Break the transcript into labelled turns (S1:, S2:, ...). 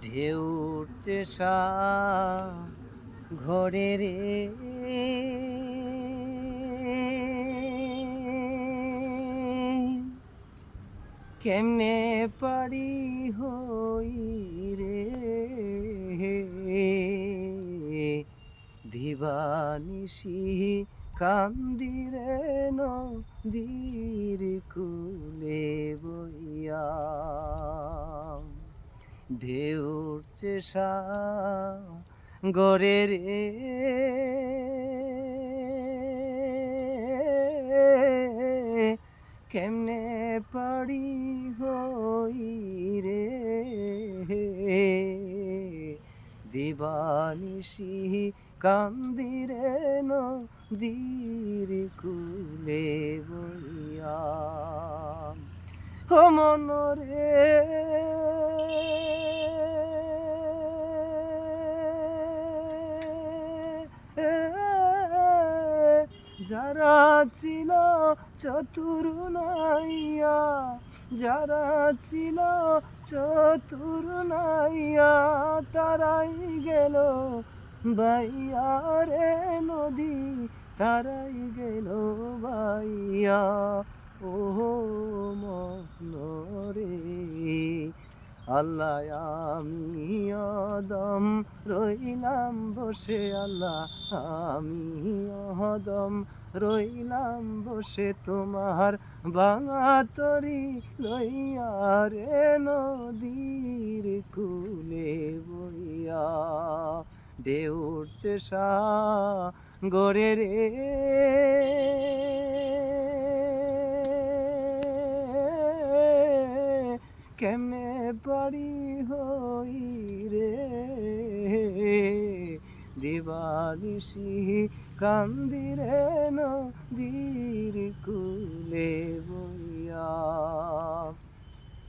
S1: ঢেউ উঠছে ঘরে রে, কেমনে পারি হই রে, দিবানিশি কান্দিরে নদীর কূলে বইয়া। ঢেউ উঠছে গরে রে, কেমনে পারি হই রে, দিবানিশি কান্দিরে নদীর কূলে বইয়া। ও মনরে যারা ছিল চতুর নাইয়া, যারা ছিল চতুর নাইয়া, তারাই গেল বাইয়া রে নদী, তারাই গেল বাইয়া। ও মনরে আল্লাহ আমি অদম রইলাম বসে, আল্লাহ আমি অদম রইলাম বসে, তোমার ভাঙা তরি লইয়া রে নদীর কূলে বইয়া। ঢেউ উঠছে গরে রে, কেমনে পারি হই রে, দিবানিশি কান্দিরে নদীর কূলে।